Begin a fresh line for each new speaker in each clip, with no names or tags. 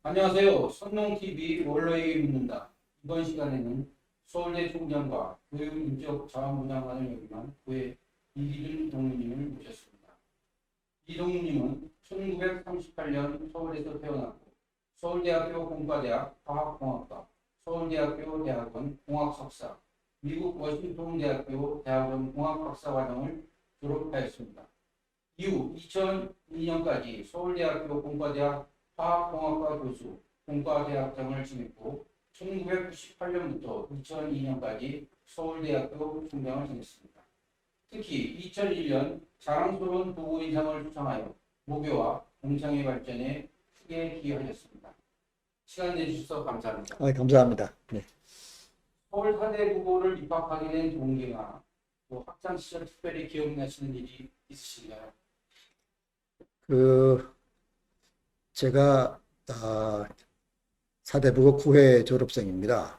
안녕하세요. 선농TV 원로에게 묻는다. 이번 시간에는 서울대 총장과 교육인적 자원분야관을 역임한 고의 이기준 동무님을 모셨습니다. 이동무님은 1938년 서울에서 태어났고 서울대학교 공과대학 화학공학과, 서울대학교 대학원 공학석사, 미국 워싱턴대학교 대학원 공학박사 과정을 졸업하였습니다. 이후 2002년까지 서울대학교 공과대학 화학공학과 교수, 공과대학장을 지냈고 1998년부터 2002년까지 서울대학교 총장을 지냈습니다. 특히 2001년 자랑스러운 보고인상을 수상하여 모교와 공창의 발전에 크게 기여하셨습니다. 시간 내주셔서 감사합니다.
감사합니다. 네.
서울 사대국어를 입학하게 된 동기나 또 학창 시절 특별히 기억나시는 일이 있으신가요?
제가 사대부고 9회 졸업생입니다.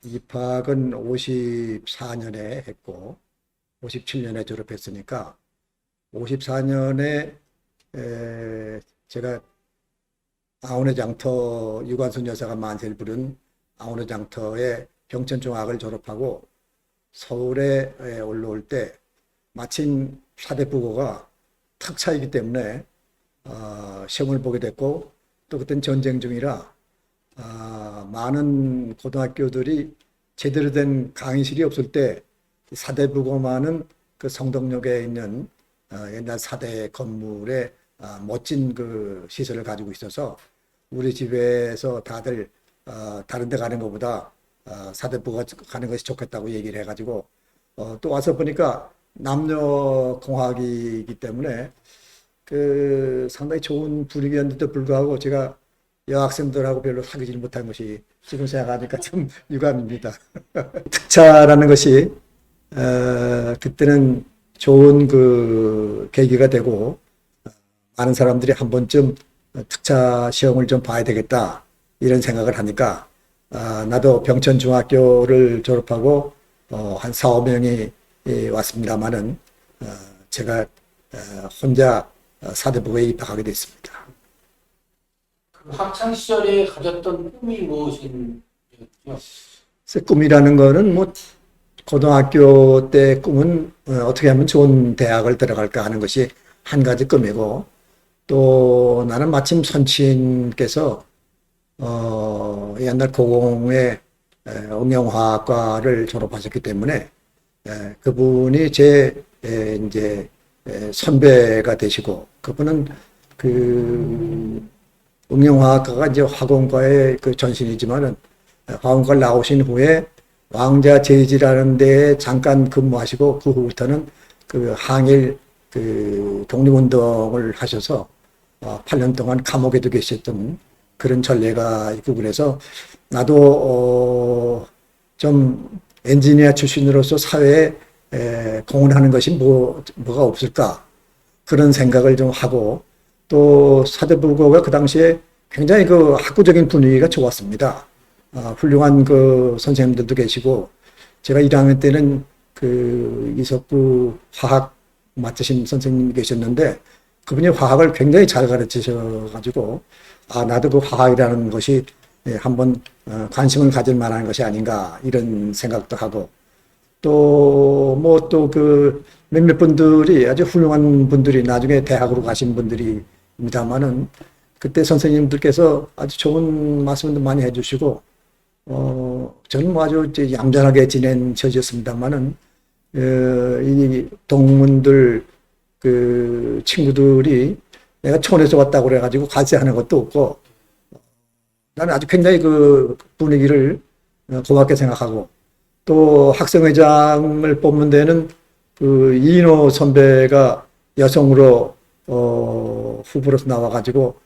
입학은 54년에 했고 57년에 졸업했으니까 54년에 제가 아우네 장터 유관순 여사가 만세를 부른 아우네 장터의 병천중학을 졸업하고 서울에 올라올 때 마침 사대부고가 특차이기 때문에 시험을 보게 됐고 또 그땐 전쟁 중이라 많은 고등학교들이 제대로 된 강의실이 없을 때 사대부고만은 그 성덕역에 있는 옛날 사대 건물에 멋진 그 시설을 가지고 있어서 우리 집에서 다들 다른 데 가는 것보다 사대부고 가는 것이 좋겠다고 얘기를 해가지고 또 와서 보니까 남녀공학이기 때문에 상당히 좋은 분위기였는데도 불구하고 제가 여학생들하고 별로 사귀지 못한 것이 지금 생각하니까 좀 유감입니다. 특차라는 것이 그때는 좋은 그 계기가 되고 많은 사람들이 한 번쯤 특차 시험을 좀 봐야 되겠다 이런 생각을 하니까 나도 병천중학교를 졸업하고 한 4, 5명이 왔습니다만은 제가 혼자 사대부고에 입학하게 됐습니다.
그 학창 시절에 가졌던 꿈이 무엇인지요?
꿈이라는 거는 뭐 고등학교 때 꿈은 어떻게 하면 좋은 대학을 들어갈까 하는 것이 한 가지 꿈이고 또 나는 마침 선친께서 옛날 고공의 응용화학과를 졸업하셨기 때문에 그분이 제 이제 선배가 되시고 그분은 그 응용화학과가 이제 화공과의 그 전신이지만은 화공과를 나오신 후에 왕자 제지라는 데에 잠깐 근무하시고 그 후부터는 그 항일 그 독립운동을 하셔서 8년 동안 감옥에도 계셨던 그런 전례가 있고 그래서 나도 좀 엔지니어 출신으로서 사회에 공헌하는 것이 뭐가 없을까 그런 생각을 좀 하고 또 사대부고가 그 당시에 굉장히 그 학구적인 분위기가 좋았습니다. 훌륭한 그 선생님들도 계시고 제가 1학년 때는 그 이석구 화학 맡으신 선생님이 계셨는데 그분이 화학을 굉장히 잘 가르치셔 가지고 나도 그 화학이라는 것이 한번 관심을 가질 만한 것이 아닌가 이런 생각도 하고 또 뭐 또 그 몇몇 분들이 아주 훌륭한 분들이 나중에 대학으로 가신 분들입니다만은 그때 선생님들께서 아주 좋은 말씀도 많이 해주시고 저는 뭐 아주 이제 얌전하게 지낸 처지였습니다만은 이 동문들 그 친구들이 내가 촌에서 왔다고 그래가지고 갈세하는 것도 없고 나는 아주 굉장히 그 분위기를 고맙게 생각하고 또 학생회장을 뽑는 데는 그 이인호 선배가 여성으로 후보로서 나와가지고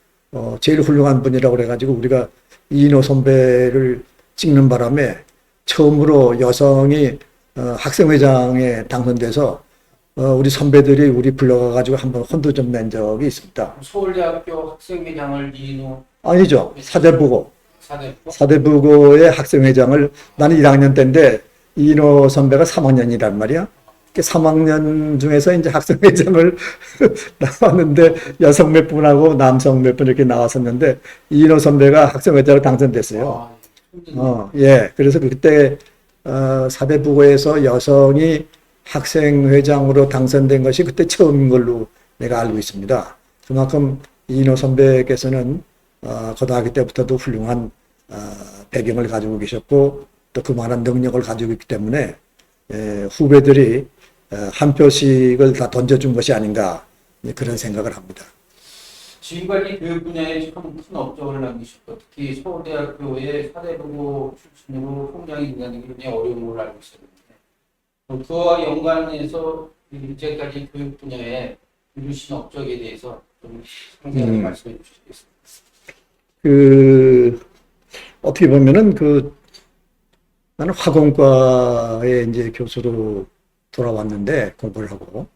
제일 훌륭한 분이라고 그래가지고 우리가 이인호 선배를 찍는 바람에 처음으로 여성이 학생회장에 당선돼서 우리 선배들이 우리 불러가가지고 한번 혼도 좀 낸 적이 있습니다.
서울대학교 학생회장을 이인호
아니죠. 사대부고.
사대부고?
사대부고의 학생회장을 나는 1학년 때인데 이인호 선배가 3학년이란 말이야. 3학년 중에서 이제 학생회장을 나왔는데 여성 몇 분하고 남성 몇 분 이렇게 나왔었는데 이인호 선배가 학생회장으로 당선됐어요. 예. 그래서 그때 사대부고에서 여성이 학생회장으로 당선된 것이 그때 처음인 걸로 내가 알고 있습니다. 그만큼 이인호 선배께서는 고등학교 때부터도 훌륭한 배경을 가지고 계셨고 또 그만한 능력을 가지고 있기 때문에 후배들이 한 표씩을 다 던져준 것이 아닌가 그런 생각을 합니다.
지금까지 교육 분야에 참 큰 업적을 남기셨고 특히 서울대학교의 사대부고 출신으로 총장이 된다는 게 굉장히 어려운 걸로 알고 있었는데 그와 연관해서 이제까지 교육 분야에 이루신 업적에 대해서 좀 상세하게 말씀해 주시겠습니다.
어떻게 보면은 나는 화공과에 이제 교수로 돌아왔는데 공부를 하고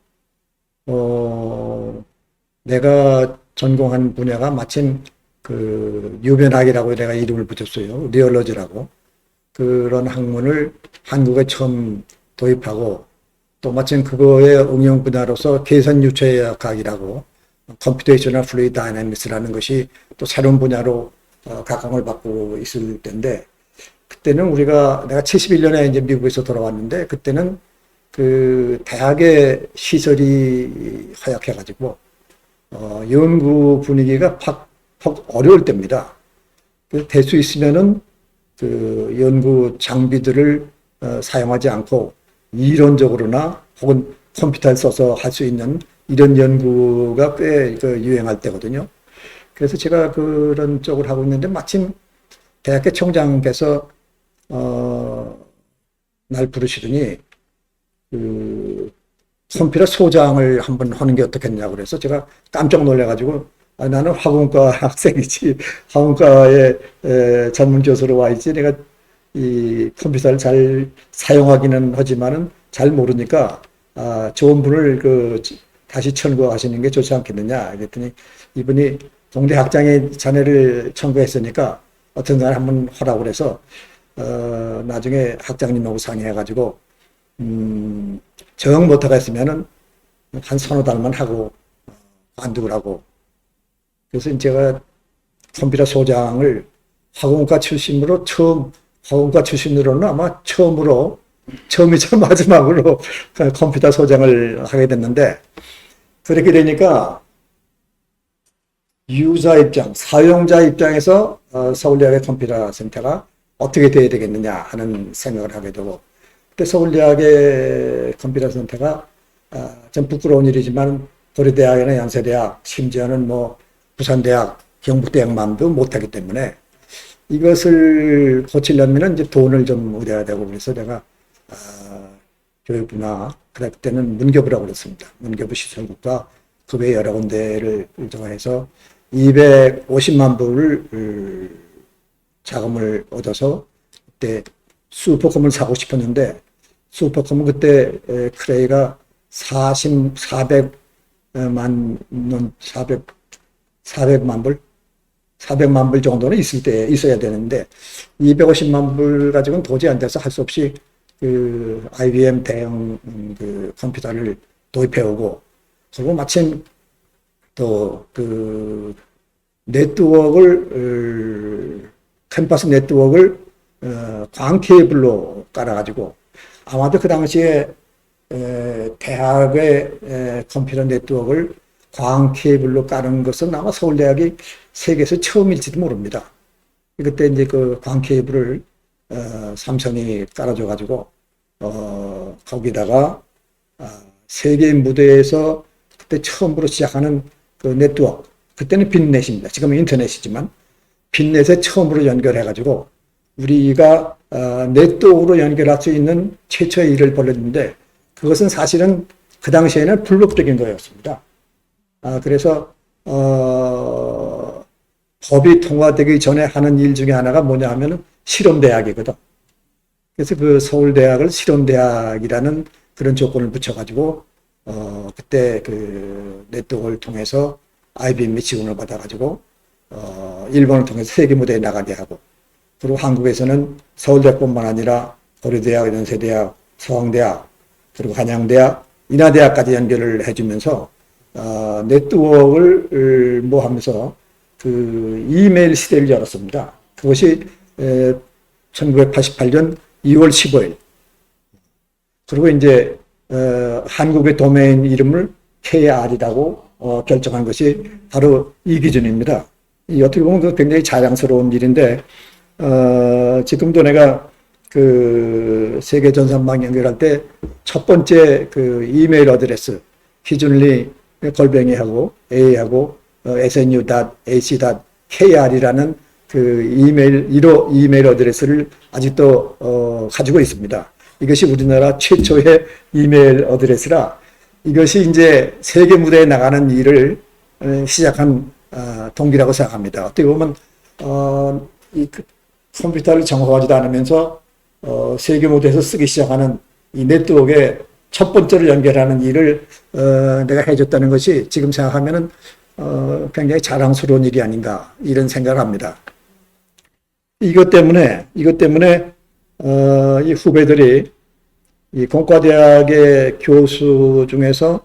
내가 전공한 분야가 마침 유변학이라고 내가 이름을 붙였어요. 리얼러지라고. 그런 학문을 한국에 처음 도입하고 또 마침 그거의 응용 분야로서 계산 유체학이라고 컴퓨테이셔널 플루이드 다이내믹스라는 것이 또 새로운 분야로 각광을 받고 있을 때인데 그때는 내가 71년에 이제 미국에서 돌아왔는데 그때는 대학의 시설이 허약해가지고 연구 분위기가 팍 어려울 때입니다. 될 수 있으면은 연구 장비들을 사용하지 않고 이론적으로나 혹은 컴퓨터를 써서 할 수 있는 이런 연구가 꽤 유행할 때거든요. 그래서 제가 그런 쪽을 하고 있는데 마침 대학교 총장께서 날 부르시더니 컴퓨터 소장을 한번 하는 게 어떻겠냐고 그래서 제가 깜짝 놀래가지고 나는 화공과 학생이지 화공과의 전문 교수로 와 있지 내가 이 컴퓨터를 잘 사용하기는 하지만은 잘 모르니까 좋은 분을 다시 청구하시는 게 좋지 않겠느냐 그랬더니 이분이 동대 학장의 자네를 청구했으니까 어떤 날 한번 하라고 그래서 나중에 학장님하고 상의해가지고 정 못하겠으면은 한 서너 달만 하고 관두고 하고 그래서 제가 컴퓨터 소장을 화공과 출신으로는 아마 처음이자 마지막으로 컴퓨터 소장을 하게 됐는데 그렇게 되니까 유저 입장, 사용자 입장에서 서울대학의 컴퓨터 센터가 어떻게 돼야 되겠느냐 하는 생각을 하게 되고 그때 서울대학의 컴퓨터 센터가 좀 부끄러운 일이지만 고려대학이나 연세대학 심지어는 뭐 부산대학, 경북대학만도 못하기 때문에 이것을 고치려면 이제 돈을 좀 얻어야 되고 그래서 내가 교육부나 그때는 문교부라고 그랬습니다. 문교부 시설국과 그 외 여러 군데를 정해서 250만 불을 자금을 얻어서 그때 슈퍼컴을 사고 싶었는데 슈퍼컴은 그때 크레이가 400만 불 정도는 있어야 되는데 250만 불 가지고는 도저히 안 돼서 할 수 없이 IBM 대형 컴퓨터를 도입해 오고 그리고 마침 또 캠퍼스 네트워크를 광 케이블로 깔아가지고 아마도 그 당시에 대학의 컴퓨터 네트워크를 광 케이블로 깔은 것은 아마 서울대학이 세계에서 처음일지도 모릅니다. 그때 이제 광 케이블을 삼성이 깔아줘가지고 거기다가 세계 무대에서 그때 처음으로 시작하는 네트워크 그때는 빈넷입니다. 지금은 인터넷이지만 빈넷에 처음으로 연결해가지고 우리가 네트워크로 연결할 수 있는 최초의 일을 벌였는데 그것은 사실은 그 당시에는 불법적인 거였습니다. 그래서 법이 통과되기 전에 하는 일 중에 하나가 뭐냐 하면은 실험대학이거든. 그래서 그 서울대학을 실험대학이라는 그런 조건을 붙여가지고 그때 네트워크를 통해서 IBM이 지원을 받아가지고 일본을 통해서 세계 무대에 나가게 하고 그리고 한국에서는 서울대뿐만 아니라 고려대학, 연세대학, 서강대학 그리고 한양대학, 인하대학까지 연결을 해주면서 네트워크를 뭐 하면서 그 이메일 시대를 열었습니다. 그것이 1988년 2월 15일. 그리고 이제 한국의 도메인 이름을 KR이라고 결정한 것이 바로 이 기준입니다. 어떻게 보면 굉장히 자랑스러운 일인데 지금도 내가 그 세계 전산망 연결할 때 첫 번째 그 이메일 어드레스 기준리 골뱅이하고 a하고 snu.ac.kr이라는 그 이메일 1호 이메일 어드레스를 아직도 가지고 있습니다. 이것이 우리나라 최초의 이메일 어드레스라 이것이 이제 세계 무대에 나가는 일을 시작한 동기라고 생각합니다. 어떻게 보면 이 컴퓨터를 정확하지도 않으면서 세계 무대에서 쓰기 시작하는 이 네트워크의 첫 번째로 연결하는 일을 내가 해줬다는 것이 지금 생각하면은 굉장히 자랑스러운 일이 아닌가 이런 생각을 합니다. 이것 때문에 이 후배들이 이 공과대학의 교수 중에서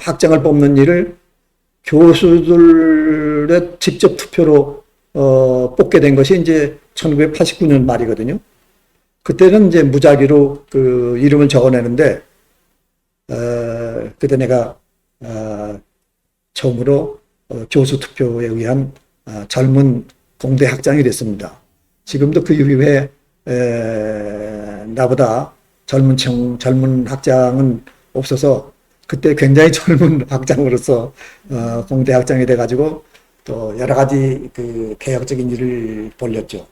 학장을 뽑는 일을 교수들의 직접 투표로 뽑게 된 것이 이제 1989년 말이거든요. 그때는 이제 무작위로 그 이름을 적어내는데 그때 내가 처음으로 교수 투표에 의한 젊은 공대 학장이 됐습니다. 지금도 그 이후에 나보다 젊은 학장은 없어서 그때 굉장히 젊은 학장으로서 공대 학장이 돼가지고 또 여러 가지 그 개혁적인 일을 벌였죠.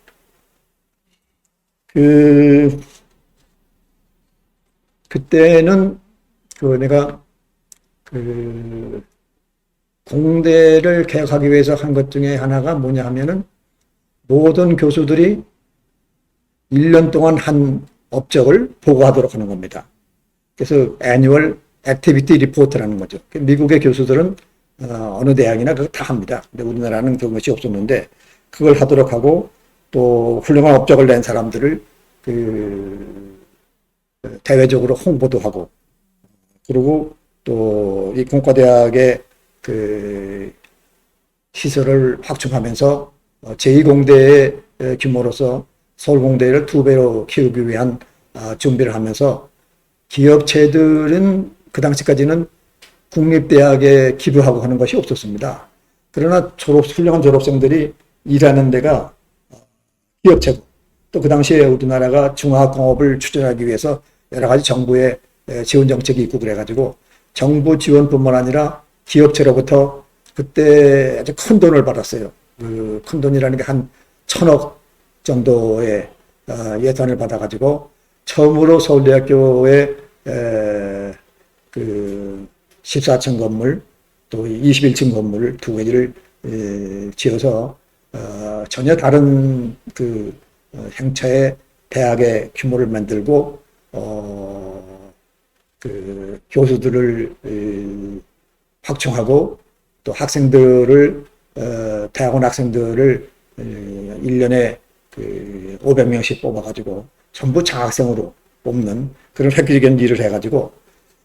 그때는 내가 공대를 개혁하기 위해서 한 것 중에 하나가 뭐냐 하면은 모든 교수들이 1년 동안 한 업적을 보고하도록 하는 겁니다. 그래서 애뉴얼 액티비티 리포트라는 거죠. 미국의 교수들은 어느 대학이나 그거 다 합니다. 근데 우리나라는 그런 것이 없었는데 그걸 하도록 하고 또 훌륭한 업적을 낸 사람들을 대외적으로 홍보도 하고 그리고 또 이 공과대학의 시설을 확충하면서 제2공대의 규모로서 서울공대를 2배로 키우기 위한 준비를 하면서 기업체들은 그 당시까지는 국립대학에 기부하고 하는 것이 없었습니다. 그러나 훌륭한 졸업생들이 일하는 데가 기업체고 또 그 당시에 우리나라가 중화학공업을 추진하기 위해서 여러 가지 정부의 지원 정책이 있고 그래가지고 정부 지원뿐만 아니라 기업체로부터 그때 아주 큰 돈을 받았어요. 그 큰 돈이라는 게 한 1,000억 정도의 예산을 받아가지고 처음으로 서울대학교에 14층 건물 또 21층 건물 두 개를 지어서 전혀 다른 형체의 대학의 규모를 만들고 교수들을 확충하고 또 학생들을 대학원 학생들을 1년에 500명씩 뽑아가지고 전부 장학생으로 뽑는 그런 획기적인 일을 해가지고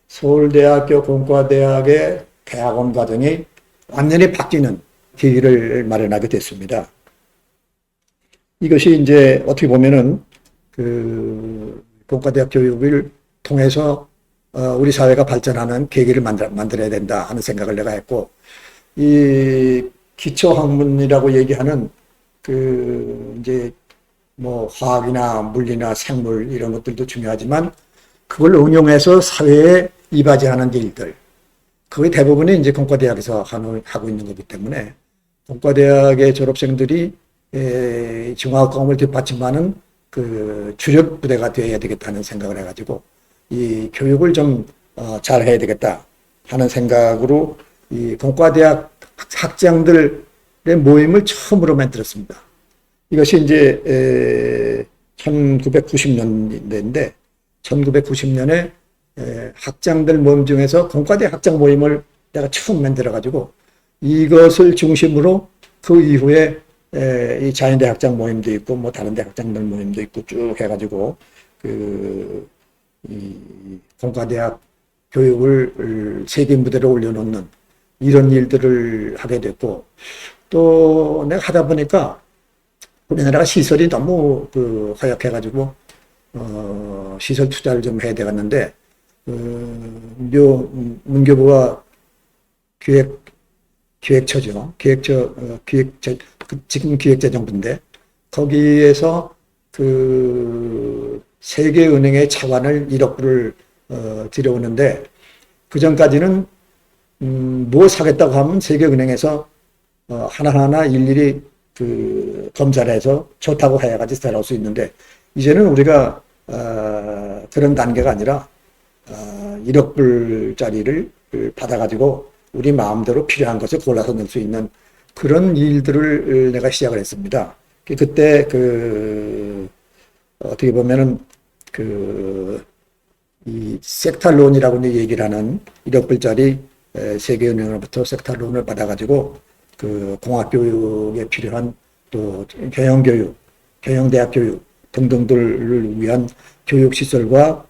서울대학교 공과대학의 대학원 과정이 완전히 바뀌는 계기를 마련하게 됐습니다. 이것이 이제 어떻게 보면은 공과대학 교육을 통해서 우리 사회가 발전하는 계기를 만들어야 된다 하는 생각을 내가 했고, 이 기초학문이라고 얘기하는 이제 뭐 화학이나 물리나 생물 이런 것들도 중요하지만 그걸 응용해서 사회에 이바지하는 일들, 그게 대부분이 이제 공과대학에서 하고 있는 거기 때문에 공과대학의 졸업생들이 중화학공업을 뒷받침하는 주력 부대가 되어야 되겠다는 생각을 해가지고 이 교육을 좀 잘 해야 되겠다 하는 생각으로 이 공과대학 학장들의 모임을 처음으로 만들었습니다. 이것이 이제 1990년대인데 1990년에 학장들 모임 중에서 공과대 학장 모임을 내가 처음 만들어가지고 이것을 중심으로 그 이후에 이 자연대 학장 모임도 있고 뭐 다른 대 학장들 모임도 있고 쭉 해가지고 이 공과대학 교육을 세계 무대로 올려놓는 이런 일들을 하게 됐고, 또 내가 하다 보니까 우리나라가 시설이 너무 허약해가지고 시설 투자를 좀 해야 되겠는데, 문교부가 기획처죠. 지금 기획재정부인데, 거기에서 세계은행의 차관을 1억 불을 들여오는데, 그 전까지는 뭐 사겠다고 하면 세계은행에서 하나하나 일일이 검사를 해서 좋다고 해야지 따라올 수 있는데, 이제는 우리가 그런 단계가 아니라 1억 불짜리를 받아가지고 우리 마음대로 필요한 것을 골라서 넣을 수 있는 그런 일들을 내가 시작을 했습니다. 그때 어떻게 보면은 이 섹터론이라고 얘기를 하는 1억 불짜리 세계은행으로부터 섹터론을 받아가지고 공학교육에 필요한 또 경영교육, 경영대학 교육 등등들을 위한 교육시설과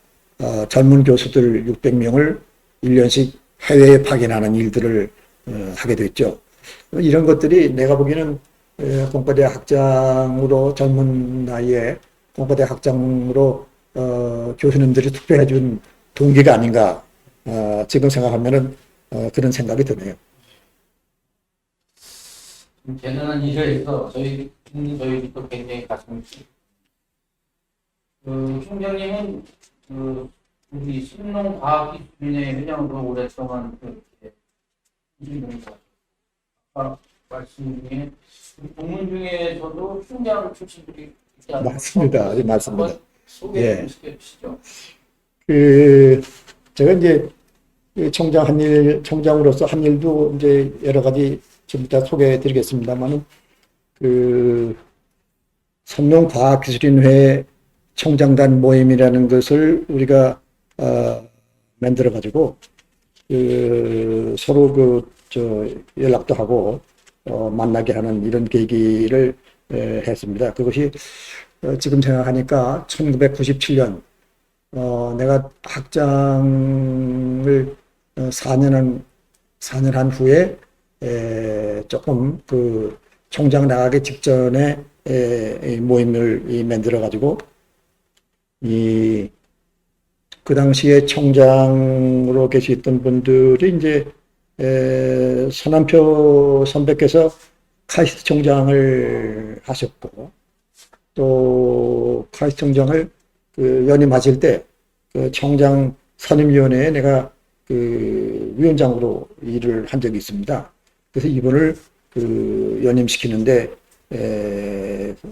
젊은 교수들 600명을 1년씩 해외에 파견하는 일들을 하게 됐죠. 이런 것들이 내가 보기에는 공과대 학장으로 젊은 나이에 공과대 학장으로 교수님들이 투표해 준 동기가 아닌가 지금 생각하면은 그런 생각이 드네요.
대단한 일을 해서 저희도 굉장히 가슴이 총장님은 우리 신농과학기술인의 회장으로 오랫동안 일을 아까 말씀 중에 동문 중에서도 총장 출신들이 있지 않나요?
맞습니다. 네, 맞습니다.
소개 좀 시켜주시죠.
제가 이제 총장으로서 한 일도 이제 여러 가지 좀 이따 소개해 드리겠습니다만은 선농과학기술인회 총장단 모임이라는 것을 우리가 만들어 가지고 서로 연락도 하고 만나게 하는 이런 계기를 했습니다. 그것이 지금 생각하니까 1997년 내가 학장을 4년 한 후에 조금 총장 나가기 직전에 이 모임을 만들어 가지고 그 당시에 총장으로 계셨던 분들이 이제 서남표 선배께서 카이스트 총장을 하셨고, 또 카이스트 총장을 연임하실 때 총장 선임위원회에 내가 위원장으로 일을 한 적이 있습니다. 그래서 이분을 연임시키는데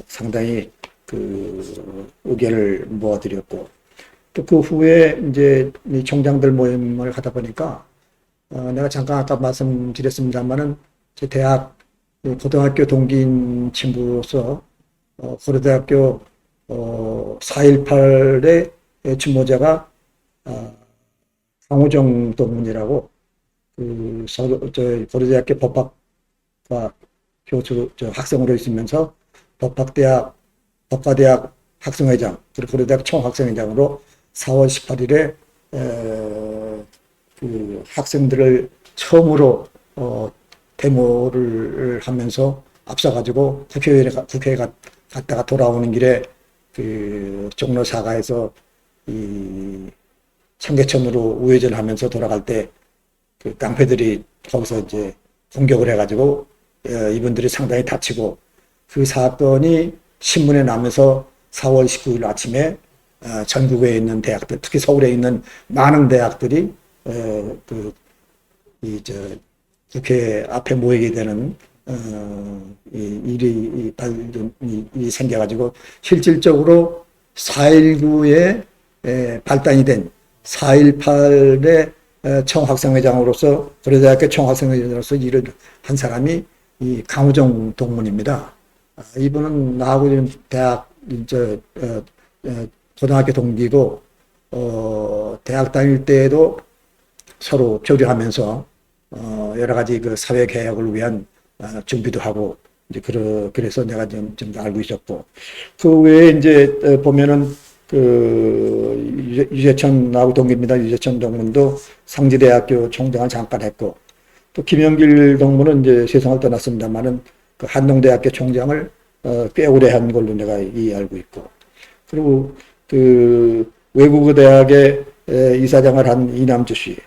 상당히 의견을 모아드렸고, 또 그 후에 이제 이 총장들 모임을 하다 보니까 내가 잠깐 아까 말씀드렸습니다만은 제 대학 고등학교 동기인 친구로서 고려대학교 4.18의 주모자가 강호정 동문이라고 고려대학교 법학과 교수 학생으로 있으면서 법과대학 학생회장 그리고 고려대학 총학생회장으로 4월 18일에 학생들을 처음으로 데모를 하면서 앞서가지고 국회에 갔다가 돌아오는 길에 종로 사가에서 이 청계천으로 우회전하면서 돌아갈 때 깡패들이 거기서 이제 공격을 해가지고 이분들이 상당히 다치고, 그 사건이 신문에 나면서 4월 19일 아침에 전국에 있는 대학들, 특히 서울에 있는 많은 대학들이 국회 앞에 모이게 되는 일이 생겨가지고, 실질적으로 4.19에 발단이 된 4.18의 총학생회장으로서, 고려대학교 총학생회장으로서 일을 한 사람이 이 강호정 동문입니다. 이분은 나하고 지금 대학 고등학교 동기고, 대학 다닐 때에도 서로 교류하면서 여러 가지 사회 개혁을 위한 준비도 하고, 이제 그래서 내가 좀 알고 있었고, 그 외에 이제 보면은 유재천하고 동기입니다. 유재천 동문도 상지대학교 총장을 잠깐 했고, 또 김영길 동문은 이제 세상을 떠났습니다만은 그 한동대학교 총장을 꽤 오래 한 걸로 내가 알고 있고, 그리고 그 외국어 대학의 이사장을 한 이남주 씨,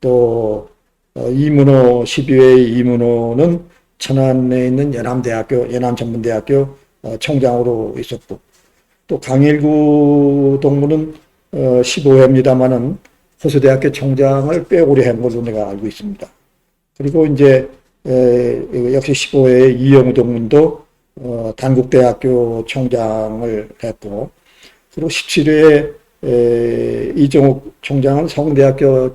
또 이문호 12회 이문호는 천안에 있는 연암전문대학교 총장으로 있었고, 또 강일구 동무는 15회입니다만은 호수대학교 총장을 꽤 오래 한 걸로 내가 알고 있습니다. 그리고 이제 역시 15회의 이영우 동문도 단국대학교 총장을 했고, 그리고 17회에 이종욱 총장은 서강대학교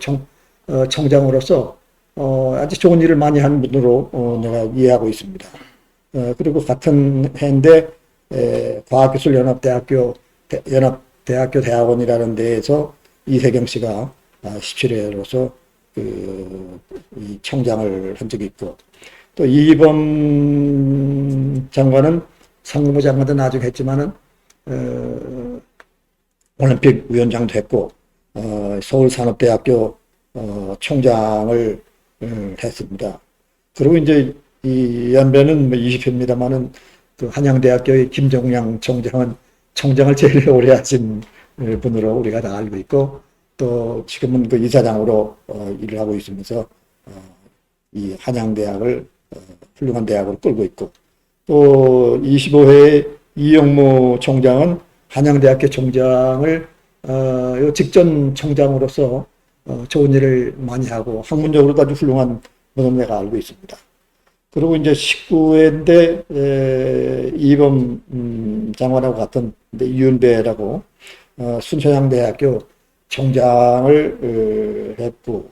총장으로서 아주 좋은 일을 많이 한 분으로 내가 이해하고 있습니다. 그리고 같은 해인데 과학기술연합대학교 대학원이라는 데에서 이세경 씨가 17회로서 이 총장을 한 적이 있고, 또 이범 장관은 상무부 장관도 나중에 했지만은 올림픽 위원장도 했고, 서울산업대학교 총장을 했습니다. 그리고 이제 이 연배는 20회입니다만은 그 한양대학교의 김종량 총장을 제일 오래 하신 분으로 우리가 다 알고 있고, 또 지금은 그 이사장으로 일을 하고 있으면서 이 한양대학을 훌륭한 대학으로 끌고 있고, 또 25회 이영모 총장은 한양대학교 총장을 직전 총장으로서 좋은 일을 많이 하고 학문적으로도 아주 훌륭한 분으로 내가 알고 있습니다. 그리고 이제 19회인데 이범 장관하고 같은 이윤배라고 순천향대학교 총장을 했고,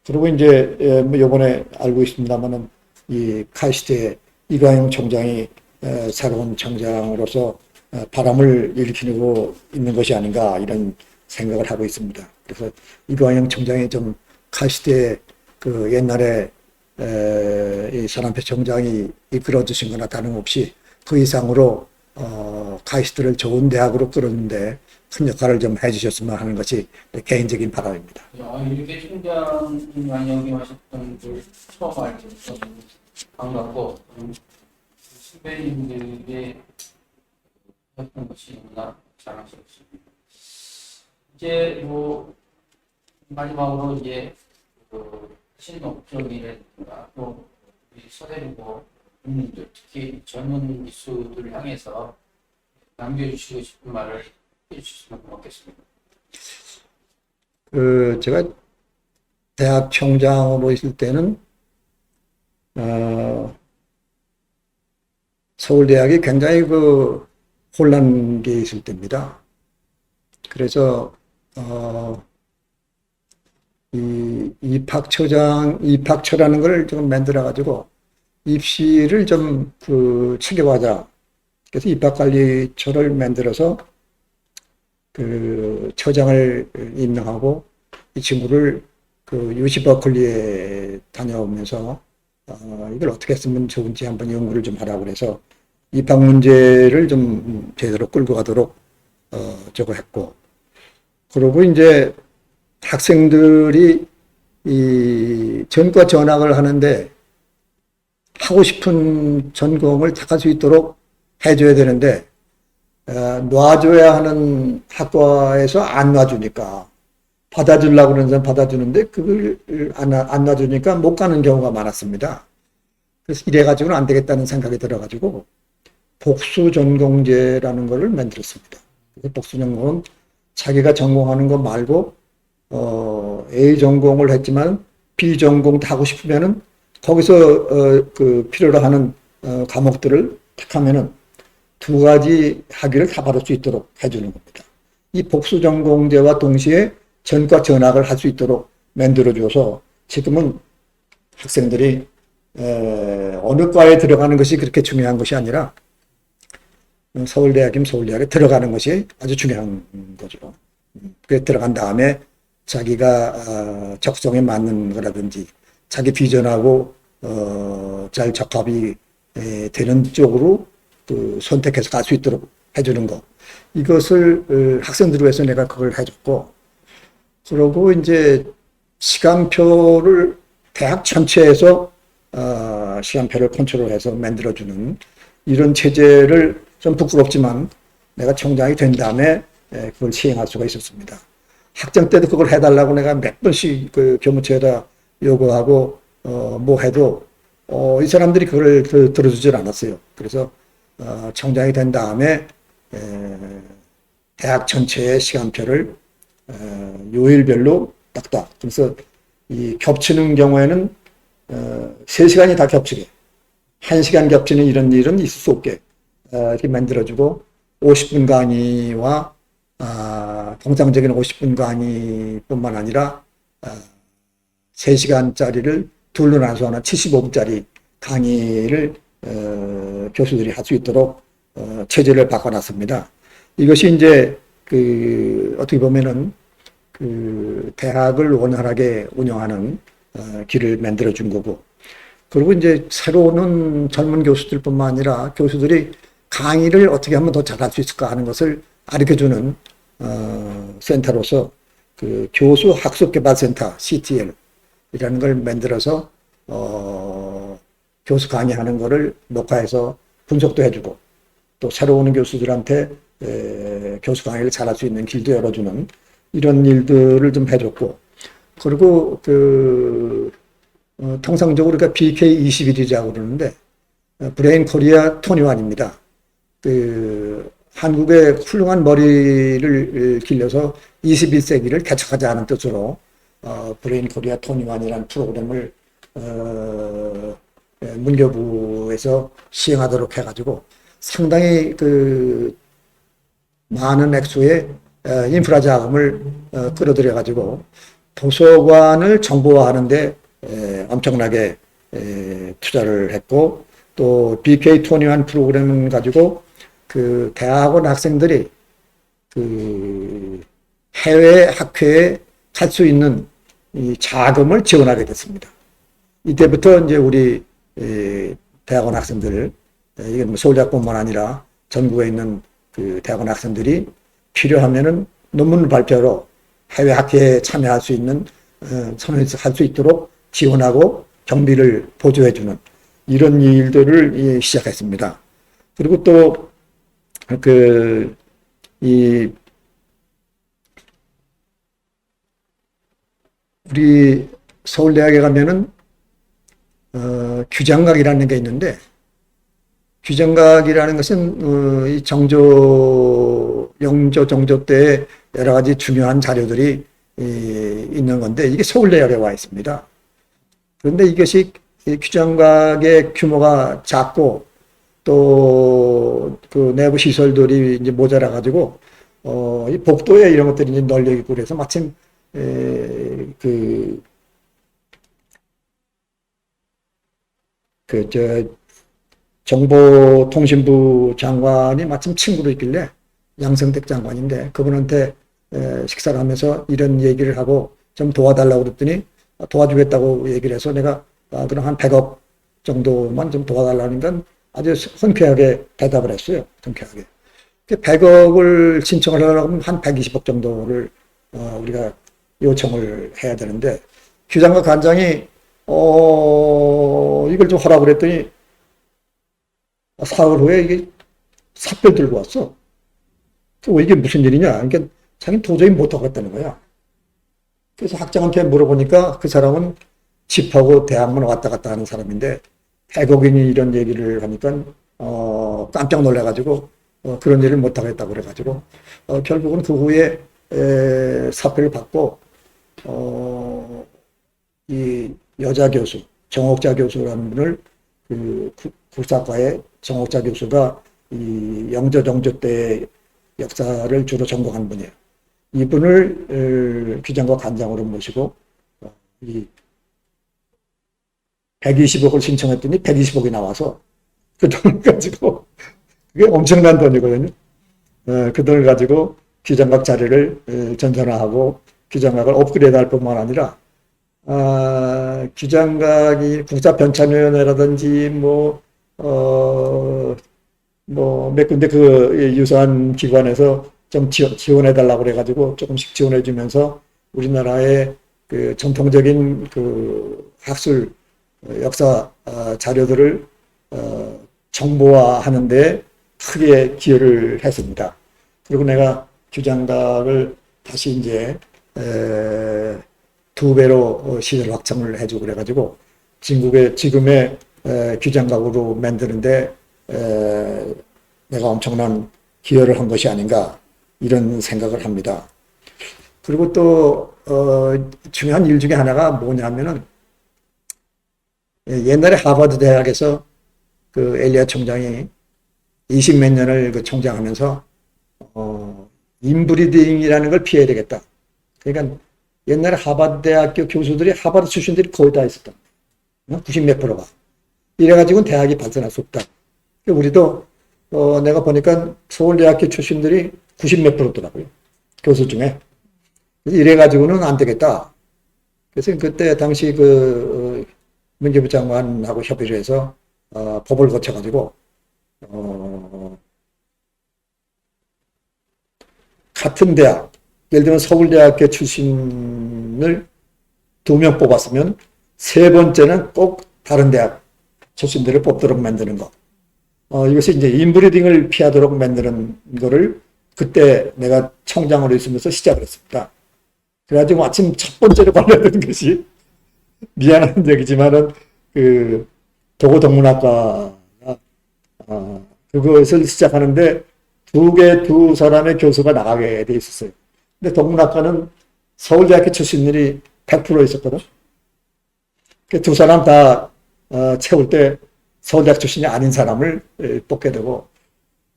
그리고 이제 뭐 요번에 알고 있습니다만은 이 카이스트의 이광영 총장이 새로운 총장으로서 바람을 일으키고 있는 것이 아닌가 이런 생각을 하고 있습니다. 그래서 이광영 총장이 좀 카이스트의 그 옛날에 이 산한표 총장이 이끌어 주신 거나 다름없이 그 이상으로 카이스트를 좋은 대학으로 끌었는데 큰 역할을 좀 해주셨으면 하는 것이 개인적인 바람입니다.
이렇게 총장님 역임하셨던 걸 처음 알게 돼서 반갑고, 선배님들의 했던 것이 너무나 자랑스럽습니다. 이제 뭐 마지막으로 이제 신업종이라든가 또 우리 서대문고 국민들, 특히 젊은 기수들을 향해서 남겨주시고 싶은 말을 해주시면 고맙겠습니다.
제가 대학 총장으로 있을 때는 서울대학이 굉장히 그 혼란 게 있을 때입니다. 그래서 이 입학처라는 걸 좀 만들어 가지고 입시를 좀 챙겨가자. 그래서 입학관리처를 만들어서 그 처장을 임명하고 이 친구를 그 UC 버클리에 다녀오면서 이걸 어떻게 쓰면 좋은지 한번 연구를 좀 하라고 그래서 입학 문제를 좀 제대로 끌고 가도록 저거 했고, 그리고 이제 학생들이 이 전과 전학을 하는데 하고 싶은 전공을 택할 수 있도록 해줘야 되는데 놔줘야 하는 학과에서 안 놔주니까, 받아주려고 그러는 사람 받아주는데 그걸 안 놔주니까 못 가는 경우가 많았습니다. 그래서 이래가지고는 안 되겠다는 생각이 들어가지고 복수전공제라는 것을 만들었습니다. 복수전공은 자기가 전공하는 거 말고 A 전공을 했지만 B 전공도 하고 싶으면은 거기서 그 필요로 하는 과목들을 택하면은 두 가지 학위를 다 받을 수 있도록 해주는 겁니다. 이 복수전공제와 동시에 전과 전학을 할 수 있도록 만들어줘서 지금은 학생들이 어느 과에 들어가는 것이 그렇게 중요한 것이 아니라 서울대학이면 서울대학에 들어가는 것이 아주 중요한 거죠. 그에 들어간 다음에 자기가 적성에 맞는 거라든지 자기 비전하고 잘 적합이 되는 쪽으로 그 선택해서 갈 수 있도록 해주는 거. 이것을 학생들을 위해서 내가 그걸 해줬고, 그러고 이제 시간표를 대학 전체에서 시간표를 컨트롤해서 만들어주는 이런 체제를 좀 부끄럽지만 내가 총장이 된 다음에 그걸 시행할 수가 있었습니다. 학점 때도 그걸 해달라고 내가 몇 번씩 그 교무처에다 요구하고 뭐 해도 이 사람들이 그걸 들어주질 않았어요. 그래서 총장이 된 다음에 대학 전체의 시간표를 요일별로 딱딱. 그래서 이 겹치는 경우에는 3시간이 다 겹치게, 1시간 겹치는 이런 일은 있을 수 없게 이렇게 만들어주고 50분 강의와 통상적인 50분 강의뿐만 아니라 3시간짜리를 둘로 나눠서 하는 75분짜리 강의를 교수들이 할 수 있도록 체제를 바꿔놨습니다. 이것이 이제 어떻게 보면은 대학을 원활하게 운영하는 길을 만들어 준 거고, 그리고 이제 새로 오는 젊은 교수들뿐만 아니라 교수들이 강의를 어떻게 하면 더 잘할 수 있을까 하는 것을 가르쳐주는 센터로서 교수 학습개발센터 CTL 이라는 걸 만들어서 교수 강의하는 거를 녹화해서 분석도 해주고, 또 새로 오는 교수들한테 교수 강의를 잘할 수 있는 길도 열어주는 이런 일들을 좀 해줬고, 그리고 통상적으로 우리가 BK21이라고 그러는데 브레인 코리아 21입니다. 한국의 훌륭한 머리를 길러서 21세기를 개척하자 하는 뜻으로 브레인 코리아 21이라는 프로그램을 문교부에서 시행하도록 해가지고 상당히 많은 액수의 인프라 자금을 끌어들여가지고 도서관을 정보화하는데 엄청나게 투자를 했고, 또 BK21 프로그램을 가지고 대학원 학생들이 해외 학회에 갈 수 있는 이 자금을 지원하게 됐습니다. 이때부터 이제 우리 대학원 학생들, 이게 뭐 서울대학뿐만 아니라 전국에 있는 대학원 학생들이 필요하면은 논문 발표로 해외 학회에 참여할 수 있는 할 수 있도록 지원하고 경비를 보조해주는 이런 일들을 시작했습니다. 그리고 또 우리 서울대학에 가면은 규장각이라는 게 있는데, 규장각이라는 것은 이 영조 정조 때 여러 가지 중요한 자료들이 있는 건데, 이게 서울대학에 와 있습니다. 그런데 이것이 규장각의 규모가 작고 또 내부 시설들이 이제 모자라 가지고 이 복도에 이런 것들이 이제 널려 있고, 그래서 마침 정보통신부 장관이 마침 친구로 있길래, 양성택 장관인데 그분한테 식사를 하면서 이런 얘기를 하고 좀 도와달라고 그랬더니 도와주겠다고 얘기를 해서 내가 그럼 한 100억 정도만 좀 도와달라니까 아주 흔쾌하게 대답을 했어요. 흔쾌하게. 100억을 신청을 하려면 한 120억 정도를 우리가 요청을 해야 되는데, 규장과 관장이 이걸 좀 하라고 그랬더니 사흘 후에 이게 삽별 들고 왔어. 이게 무슨 일이냐? 그러니까 자기는 도저히 못하겠다는 거야. 그래서 학장한테 물어보니까 그 사람은 집하고 대학만 왔다 갔다 하는 사람인데 100억이니 이런 얘기를 하니까 깜짝 놀라가지고 그런 일을 못하겠다고 그래가지고 결국은 그 후에 사표를 받고 이 여자 교수, 정옥자 교수라는 분을 국사과의 정옥자 교수가 이 영조 정조 때 역사를 주로 전공한 분이에요. 이분을 규장과 관장으로 모시고 이 120억을 신청했더니 120억이 나와서 그 돈을 가지고, 그게 엄청난 돈이거든요. 그 돈을 가지고 규장각 자리를 전산화하고 규장각을 업그레이드 할 뿐만 아니라 규장각이 국사변참위원회라든지 뭐 몇 군데 그 유사한 기관에서 좀 지원해 달라고 그래가지고 조금씩 지원해 주면서 우리나라의 그 전통적인 그 학술 역사 자료들을 정보화하는데 크게 기여를 했습니다. 그리고 내가 규장각을 다시 이제 2배로 시설 확장을 해주고 그래가지고 지금의 규장각으로 만드는데 내가 엄청난 기여를 한 것이 아닌가 이런 생각을 합니다. 그리고 또 중요한 일 중에 하나가 뭐냐면은 옛날에 하버드 대학에서 그 엘리엇 총장이 20몇 년을 그 총장하면서 인브리딩이라는 걸 피해야 되겠다. 그러니까 옛날에 하버드 대학교 교수들이 하버드 출신들이 거의 다 있었다. 90몇 프로가. 이래가지고는 대학이 발전할 수 없다. 우리도 내가 보니까 서울대학교 출신들이 90몇 프로더라고요. 교수 중에. 이래가지고는 안 되겠다. 그래서 그때 당시 그 문재부 장관하고 협의를 해서 법을 고쳐가지고 같은 대학, 예를 들면 서울대학교 출신을 2명 뽑았으면 3번째는 꼭 다른 대학 출신들을 뽑도록 만드는 거. 이것이 이제 인브리딩을 피하도록 만드는 거를 그때 내가 총장으로 있으면서 시작을 했습니다. 그래가지고 마침 첫 번째로 관련된 것이 미안한 얘기지만은 그 도고동문학과 그것을 시작하는데 두 사람의 교수가 나가게 돼 있었어요. 근데 동문학과는 서울대학교 출신들이 100% 있었거든. 그 두 사람 다 채울 때 서울대학 출신이 아닌 사람을 뽑게 되고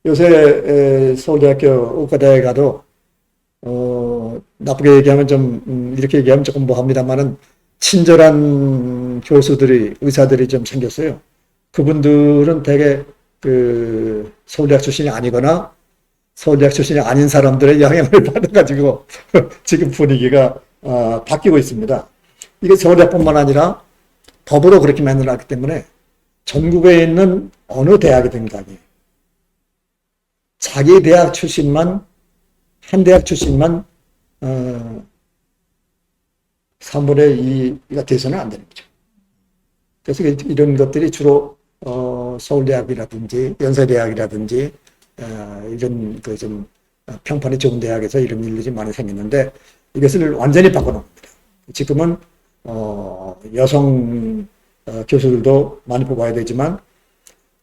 요새 서울대학교 의과대에 가도 나쁘게 얘기하면 좀 이렇게 얘기하면 조금 뭐합니다만은 친절한 교수들이 의사들이 좀 생겼어요. 그분들은 대개 그 서울대학 출신이 아니거나 서울대학 출신이 아닌 사람들의 영향을 받아가지고 지금 분위기가 바뀌고 있습니다. 이게 서울대뿐만 아니라 법으로 그렇게 만들어놨기 때문에 전국에 있는 어느 대학이든 간에 자기 대학 출신만 한 대학 출신만 3분의 2가 돼서는 안 되는 거죠. 그래서 이런 것들이 주로 서울대학이라든지 연세대학이라든지 이런 그 좀 평판이 좋은 대학에서 이런 일들이 많이 생겼는데 이것을 완전히 바꿔놓은 겁니다. 지금은 여성 교수들도 많이 뽑아야 되지만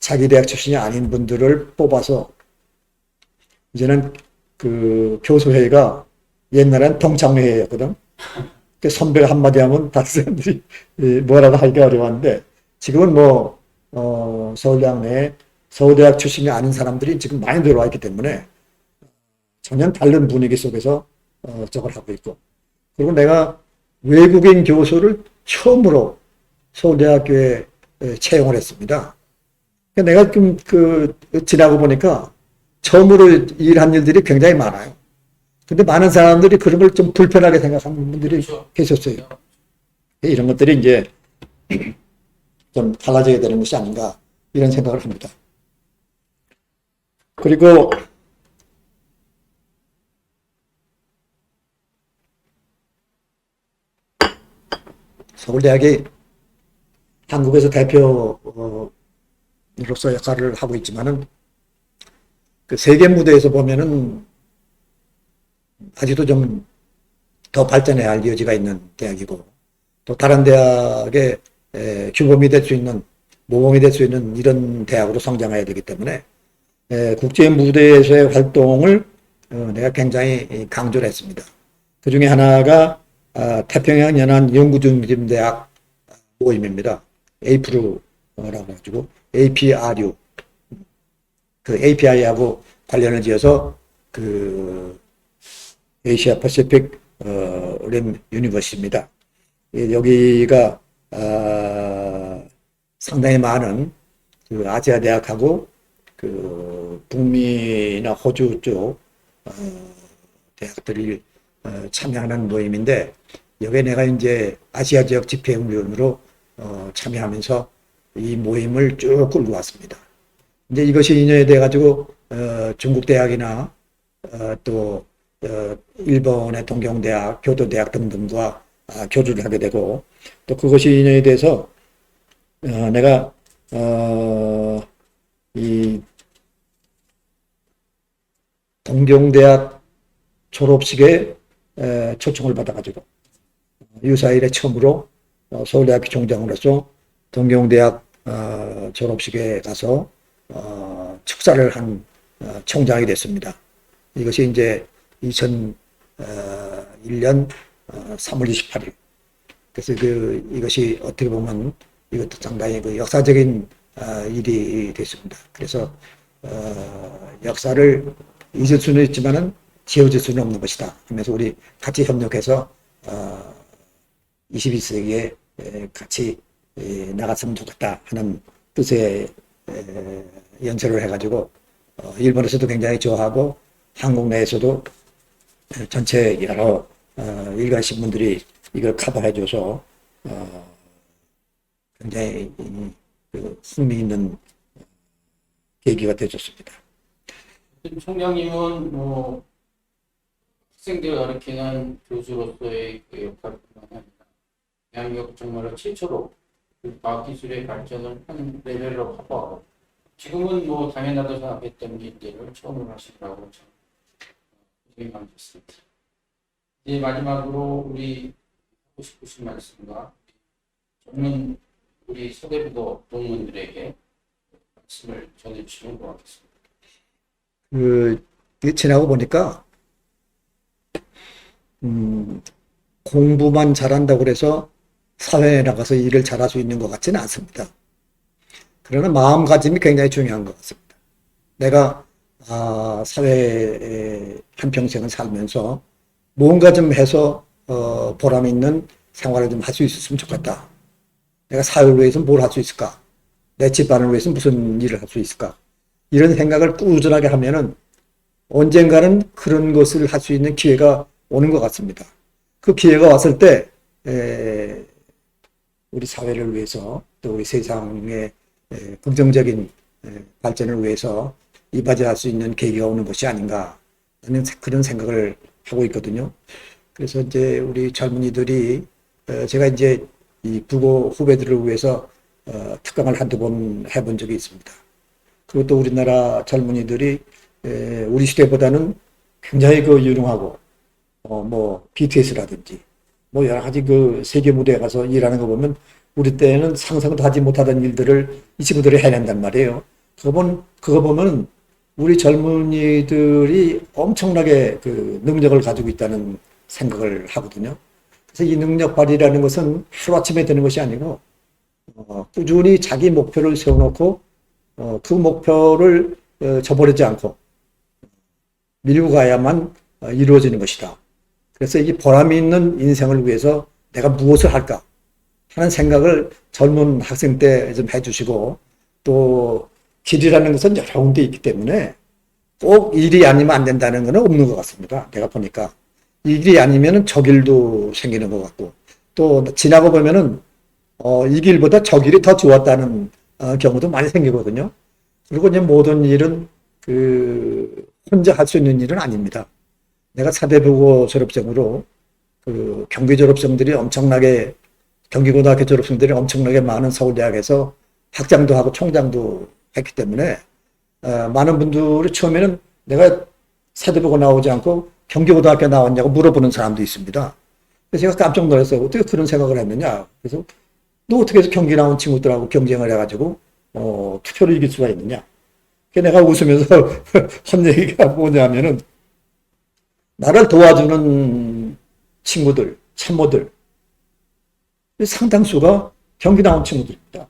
자기 대학 출신이 아닌 분들을 뽑아서 이제는 그 교수회의가 옛날엔 동창회의였거든. 선배가 한마디 하면 다른 사람들이 뭐라고 하기가 어려웠는데 지금은 뭐 서울대학 내에 서울대학 출신이 아닌 사람들이 지금 많이 들어와 있기 때문에 전혀 다른 분위기 속에서 저걸 하고 있고 그리고 내가 외국인 교수를 처음으로 서울대학교에 채용을 했습니다. 내가 좀 지나고 보니까 처음으로 일한 일들이 굉장히 많아요. 근데 많은 사람들이 그런 걸 좀 불편하게 생각하는 분들이 계셨어요. 이런 것들이 이제 좀 달라져야 되는 것이 아닌가 이런 생각을 합니다. 그리고 서울대학이 한국에서 대표로서 역할을 하고 있지만은 그 세계 무대에서 보면은 아직도 좀 더 발전해야 할 여지가 있는 대학이고 또 다른 대학의 규범이 될 수 있는 모범이 될 수 있는 이런 대학으로 성장해야 되기 때문에 국제 무대에서의 활동을 내가 굉장히 강조를 했습니다. 그 중에 하나가 태평양 연안 연구중심대학 모임입니다. APRU라고 해가지고 APRU 그 API하고 관련을 지어서 그 에이시아 퍼시픽 림 유니버시티입니다. 여기가 상당히 많은 그 아시아 대학하고 그 북미나 호주 쪽 대학들이 참여하는 모임인데 여기에 내가 이제 아시아 지역 집행위원으로 참여하면서 이 모임을 쭉 끌고 왔습니다. 이제 이것이 인연이 돼가지고 중국 대학이나 또 일본의 동경대학, 교도대학 등등과 교류를 하게 되고 또 그것이 인연이 돼서 내가 이 동경대학 졸업식에 초청을 받아가지고 유사일에 처음으로 서울대학교 총장으로서 동경대학 졸업식에 가서 축사를 한 총장이 됐습니다. 이것이 이제 2001년 3월 28일. 그래서 이것이 어떻게 보면 이것도 상당히 역사적인 일이 됐습니다. 그래서 역사를 잊을 수는 있지만은 지워질 수는 없는 것이다 하면서 우리 같이 협력해서 21세기에 같이 나갔으면 좋겠다 하는 뜻의 연설을 해가지고 일본에서도 굉장히 좋아하고 한국 내에서도 전체 여러 일간 신문들이 이걸 커버해줘서 굉장히 흥미있는 계기가 되었습니다.
총장님은 뭐 학생들 가르치는 교수로서의 그 역할뿐만 아니라 대한민국 정말로 최초로 그 과학기술의 발전을 하는 레벨로 커버하고 지금은 뭐 당연하다고 생각했던 일들을 처음으로 하시라고 고생이 많으셨습니다. 이제 마지막으로 우리 하고 싶으신 말씀과 젊은 우리 서대부고 동문들에게 말씀을 전해주시면 고맙겠습니다.
지나고 보니까 공부만 잘한다고 그래서 사회에 나가서 일을 잘할 수 있는 것 같지는 않습니다. 그러나 마음가짐이 굉장히 중요한 것 같습니다. 내가 사회에 한평생을 살면서 뭔가 좀 해서 보람 있는 생활을 좀 할 수 있었으면 좋겠다. 내가 사회를 위해서 뭘 할 수 있을까? 내 집안을 위해서 무슨 일을 할 수 있을까? 이런 생각을 꾸준하게 하면은 언젠가는 그런 것을 할 수 있는 기회가 오는 것 같습니다. 그 기회가 왔을 때 우리 사회를 위해서 또 우리 세상의 긍정적인 발전을 위해서 이바지할 수 있는 계기가 오는 것이 아닌가 하는 그런 생각을 하고 있거든요. 그래서 이제 우리 젊은이들이 제가 이제 이 부고 후배들을 위해서 특강을 한두 번 해본 적이 있습니다. 그리고 또 우리나라 젊은이들이 우리 시대보다는 굉장히 유능하고 뭐 BTS라든지 뭐 여러 가지 세계 무대에 가서 일하는 거 보면 우리 때는 상상도 하지 못하던 일들을 이 친구들이 해낸단 말이에요. 그거 보면 우리 젊은이들이 엄청나게 능력을 가지고 있다는 생각을 하거든요. 그래서 이 능력 발휘라는 것은 하루아침에 되는 것이 아니고 꾸준히 자기 목표를 세워놓고 그 목표를 저버리지 않고 밀고 가야만 이루어지는 것이다. 그래서 이 보람이 있는 인생을 위해서 내가 무엇을 할까 하는 생각을 젊은 학생 때 좀 해주시고 또 길이라는 것은 여러 군데 있기 때문에 꼭 일이 아니면 안 된다는 것은 없는 것 같습니다. 내가 보니까 일이 아니면 저 길도 생기는 것 같고 또 지나고 보면은 이 길보다 저 길이 더 좋았다는 경우도 많이 생기거든요. 그리고 이제 모든 일은 혼자 할 수 있는 일은 아닙니다. 내가 사대부고 졸업생으로 경기 졸업생들이 엄청나게 경기고등학교 졸업생들이 엄청나게 많은 서울대학에서 학장도 하고 총장도 했기 때문에 많은 분들이 처음에는 내가 사대부고 나오지 않고 경기고등학교 나왔냐고 물어보는 사람도 있습니다. 그래서 제가 깜짝 놀랐어요. 어떻게 그런 생각을 했느냐. 그래서 너 어떻게 해서 경기 나온 친구들하고 경쟁을 해가지고 투표를 이길 수가 있느냐. 내가 웃으면서 한 얘기가 뭐냐면은 나를 도와주는 친구들, 참모들 상당수가 경기 나온 친구들입니다.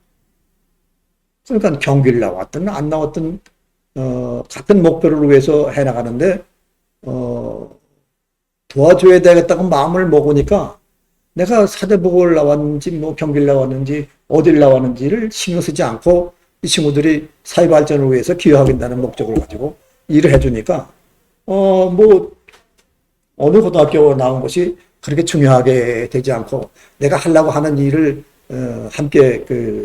그러니까 경기를 나왔든 안 나왔든 같은 목표를 위해서 해나가는데 도와줘야 되겠다고 마음을 먹으니까 내가 사대부고를 나왔는지 뭐 경기를 나왔는지 어딜 나왔는지를 신경 쓰지 않고 이 친구들이 사회 발전을 위해서 기여하겠다는 목적을 가지고 일을 해주니까 뭐 어느 고등학교 나온 것이 그렇게 중요하게 되지 않고 내가 하려고 하는 일을 함께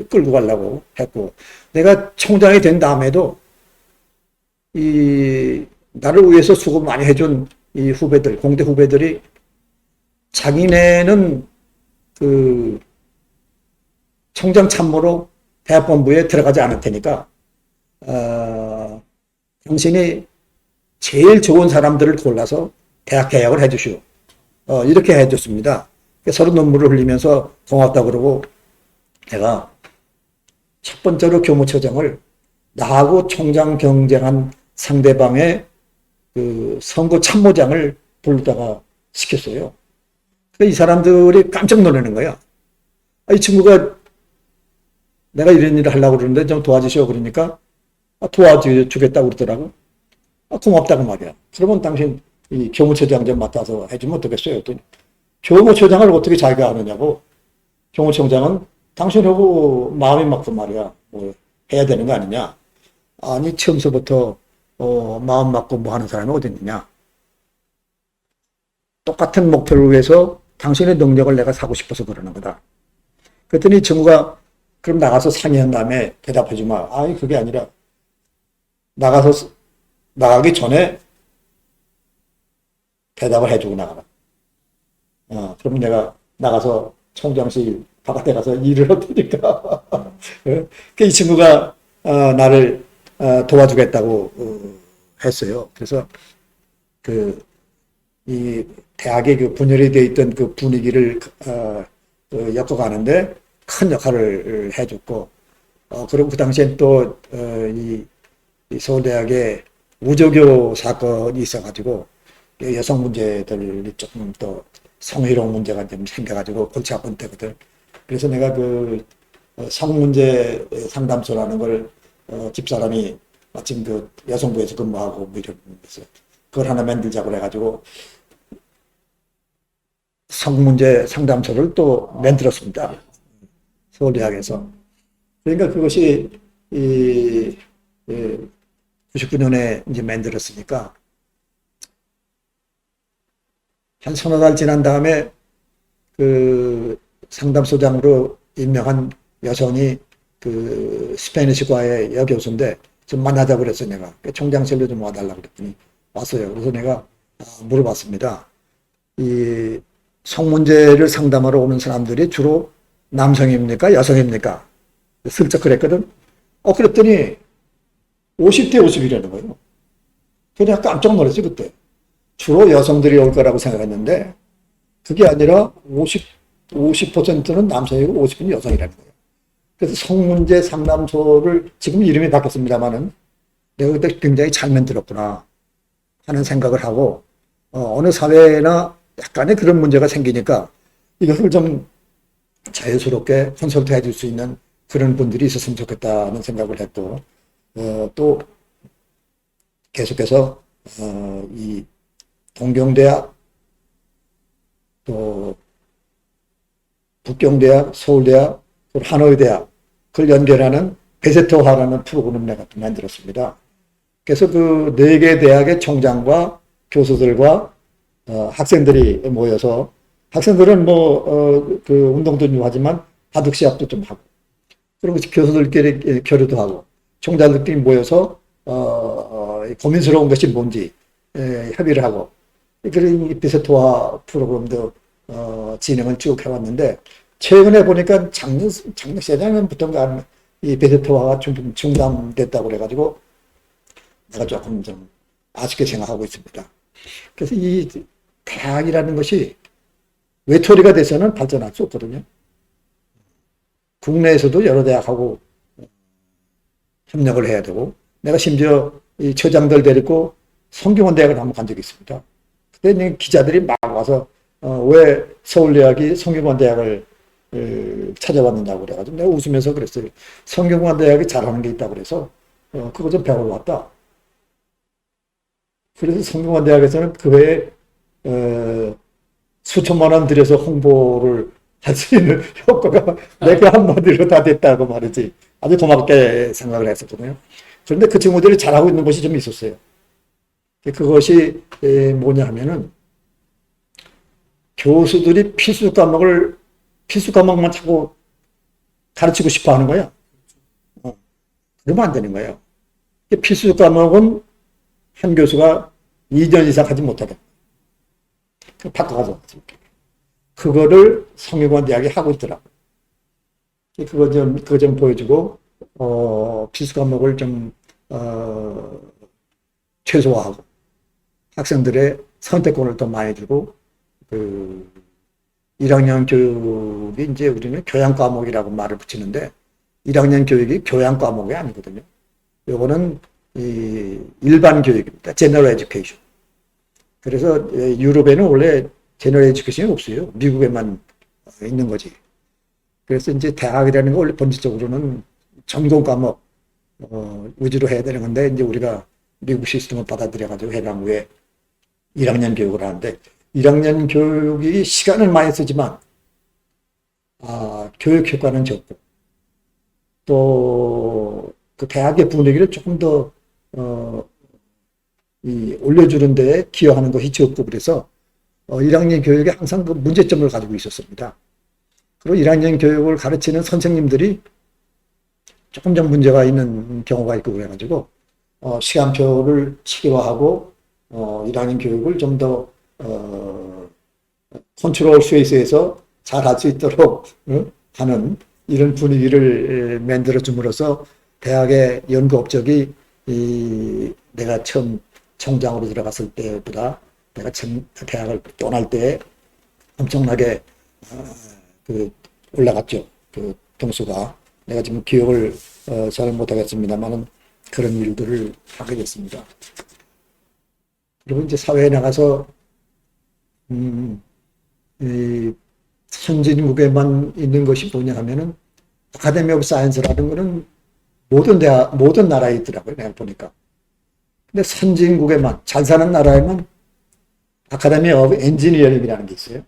끌고 가려고 했고 내가 총장이 된 다음에도 나를 위해서 수고 많이 해준 이 후배들, 공대 후배들이 자기네는 그 총장 참모로 대학본부에 들어가지 않을 테니까, 당신이 제일 좋은 사람들을 골라서 대학 개혁을 해주시오. 이렇게 해줬습니다. 서로 눈물을 흘리면서 고맙다 그러고, 내가 첫 번째로 교무처장을 나하고 총장 경쟁한 상대방의 그 선거 참모장을 부르다가 시켰어요. 이 사람들이 깜짝 놀라는 거야. 이 친구가 내가 이런 일을 하려고 그러는데 좀 도와주시오. 그러니까 도와주겠다고 그러더라고. 고맙다고 말이야. 그러면 당신 이 교무처장 좀 맡아서 해주면 어떻겠어요? 또 교무처장을 어떻게 자기가 하느냐고. 교무청장은 당신하고 마음이 맞고 말이야. 뭐 해야 되는 거 아니냐. 아니 처음서부터 마음 맞고 뭐 하는 사람이 어디 있느냐. 똑같은 목표를 위해서 당신의 능력을 내가 사고 싶어서 그러는 거다. 그랬더니 친구가 그럼 나가서 상의한 다음에 대답해 주마. 아니 그게 아니라 나가기 전에 대답을 해주고 나가라. 그럼 내가 나가서 총장실 바깥에 가서 일을 할 테니까. 이 친구가 나를 도와주겠다고 했어요. 그래서 이 대학의 그 분열이 되어 있던 그 분위기를 엮어가는데 큰 역할을 해줬고, 그리고 그 당시엔 또 이 서울대학에 우조교 사건이 있어가지고 여성 문제들이 조금 또 성희롱 문제가 좀 생겨가지고 골치 아픈 때거든. 그래서 내가 그 성문제 상담소라는 걸 집사람이 마침 그 여성부에서 근무하고 뭐 이러면서 그걸 하나 만들자고 그래가지고 성문제 상담소를 또 만들었습니다. 서울대학에서. 그러니까 그것이 99년에 이제 만들었으니까 한 서너 달 지난 다음에 그 상담소장으로 임명한 여성이 그 스페니쉬과의 여교수인데 좀 만나자고 그랬어요. 내가 총장실로 좀 와달라고 그랬더니 왔어요. 그래서 내가 물어봤습니다. 이 성문제를 상담하러 오는 사람들이 주로 남성입니까? 여성입니까? 슬쩍 그랬거든. 그랬더니 50대 50이라는 거예요. 그냥 깜짝 놀랐어요, 그때. 주로 여성들이 올 거라고 생각했는데 그게 아니라 50%는 남성이고 50%는 여성이라는 거예요. 그래서 성문제 상담소를 지금 이름이 바뀌었습니다만은 내가 그때 굉장히 잘 만들었구나 하는 생각을 하고, 어느 사회나 약간의 그런 문제가 생기니까 이것을 좀 자연스럽게 컨설트 해줄 수 있는 그런 분들이 있었으면 좋겠다는 생각을 했고, 또 계속해서 이 동경대학, 또 북경대학, 서울대학, 하노이대학 그걸 연결하는 베세터화라는 프로그램을 내가 또 만들었습니다. 그래서 그 4개 대학의 총장과 교수들과 학생들이 모여서, 학생들은 그 운동도 좀 하지만 바둑 시합도 좀 하고, 그리고 교수들끼리 교류도 하고, 총장들끼리 모여서 고민스러운 것이 뭔지 협의를 하고, 그런 비세토화 프로그램도 진행을 쭉 해왔는데, 최근에 보니까 작년부터인가 이 비세토화가 중단됐다고 그래가지고 내가 조금 좀 아쉽게 생각하고 있습니다. 그래서 이 대학이라는 것이 외톨이가 돼서는 발전할 수 없거든요. 국내에서도 여러 대학하고 협력을 해야 되고, 내가 심지어 이 처장들 데리고 성균관 대학을 한번 간 적이 있습니다. 그때 기자들이 막 와서 왜 서울대학이 성균관 대학을 찾아왔느냐고 그래가지고 내가 웃으면서 그랬어요. 성균관 대학이 잘하는 게 있다고 그래서 그거 좀 배우러 왔다. 그래서 성균관 대학에서는 그 외에 수천만 원 들여서 홍보를 할 수 있는 효과가 내가 한마디로 다 됐다고 말이지. 아주 고맙게 생각을 했었거든요. 그런데 그 친구들이 잘하고 있는 것이 좀 있었어요. 그것이 뭐냐 하면은 교수들이 필수 과목만 자꾸 가르치고 싶어 하는 거야. 그러면 안 되는 거예요. 필수 과목은 한 교수가 2년 이상 하지 못하게 바꿔가지고 그거를 성균관 대학이 하고 있더라고요. 그거 좀 보여주고 필수 과목을 좀 최소화하고 학생들의 선택권을 더 많이 주고 그 1학년 교육이 이제 우리는 교양 과목이라고 말을 붙이는데 1학년 교육이 교양 과목이 아니거든요. 요거는 이 일반 교육입니다. 제너럴 에듀케이션. 그래서 유럽에는 원래 제너럴 에듀케이션이 없어요. 미국에만 있는 거지. 그래서 이제 대학이라는 거 원래 본질적으로는 전공 과목 위주로 해야 되는 건데 이제 우리가 미국 시스템을 받아들여가지고 해당 후에 1학년 교육을 하는데 1학년 교육이 시간을 많이 쓰지만 교육 효과는 적고 또 그 대학의 분위기를 조금 더 올려주는 데 기여하는 것이 적고 그래서 1학년 교육에 항상 그 문제점을 가지고 있었습니다. 그리고 1학년 교육을 가르치는 선생님들이 조금 좀 문제가 있는 경우가 있고 그래가지고 시간표를 체계화하고 1학년 교육을 좀 더 컨트롤 스페이스에서 잘 할 수 있도록 하는 이런 분위기를 만들어 줌으로써 대학의 연구 업적이 내가 처음 청장으로 들어갔을 때보다 내가 대학을 떠날 때 엄청나게 올라갔죠. 그 동수가 내가 지금 기억을 잘 못하겠습니다만은 그런 일들을 하게 됐습니다. 그리고 이제 사회에 나가서 이 선진국에만 있는 것이 뭐냐 하면은 아카데미 오브 사이언스라는 거는 모든 나라에 있더라고요. 내가 보니까. 근데 선진국에만 잘 사는 나라에만 아카데미 오브 엔지니어링이라는 게 있어요.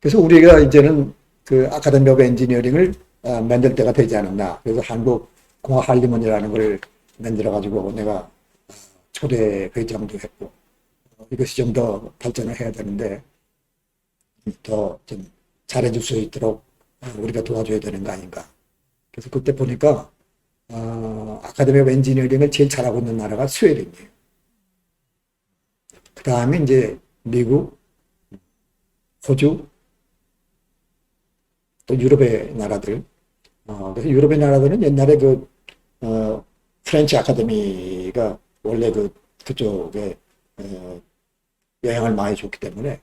그래서 우리가 이제는 그 아카데미 오브 엔지니어링을 만들 때가 되지 않았나. 그래서 한국공학한림원이라는 걸 만들어가지고 내가 초대 회장도 했고 이것이 좀 더 발전을 해야 되는데 더 좀 잘해줄 수 있도록 우리가 도와줘야 되는 거 아닌가. 그래서 그때 보니까 아카데미 오브 엔지니어링을 제일 잘하고 있는 나라가 스웨덴이에요. 그 다음에 이제 미국, 호주, 또 유럽의 나라들. 그래서 유럽의 나라들은 옛날에 프렌치 아카데미가 원래 그쪽에 영향을 많이 줬기 때문에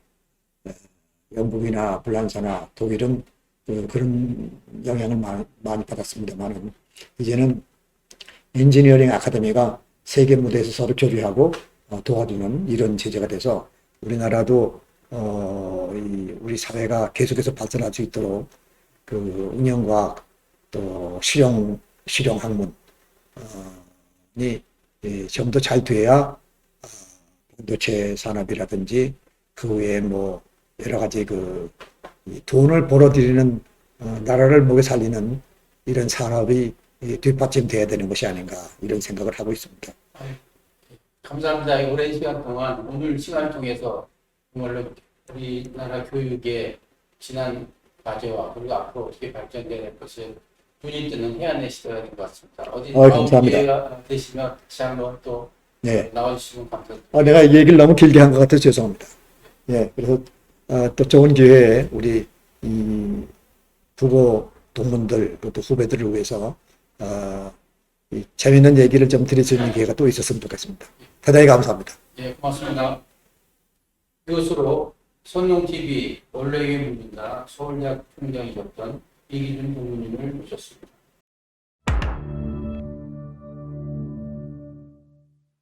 영국이나 불란서나 독일은 그런 영향을 많이 받았습니다만 이제는 엔지니어링 아카데미가 세계 무대에서 서로 교류하고 도와주는 이런 제재가 돼서 우리나라도 우리 사회가 계속해서 발전할 수 있도록 그 응용과학 또 실용학문이 좀 더 잘 돼야 반도체 산업이라든지 그 외에 뭐 여러 가지 돈을 벌어들이는 나라를 먹여 살리는 이런 산업이 뒷받침돼야 되는 것이 아닌가 이런 생각을 하고 있습니다.
감사합니다. 오랜 시간 동안 오늘 시간을 통해서 정말로 우리나라 교육의 지난 과제와 그리고 앞으로 어떻게 발전될 것을 눈이 뜨는 해안의 시대가 된 것 같습니다. 어디 다음 기회가 되시면 다시 한번 또
네.
나와주시면 감사합니다.
내가 얘기를 너무 길게 한 것 같아서 죄송합니다. 예, 그래서 또 좋은 기회에 우리 부고 동문들 또 후배들을 위해서 재미있는 얘기를 좀 드릴 수 있는 기회가 또 있었으면 좋겠습니다. 대단히 감사합니다.
예, 고맙습니다. 이것으로 선농TV 원래의 문민다 서울대학 총장이셨던 이기준 부모님을 모셨습니다.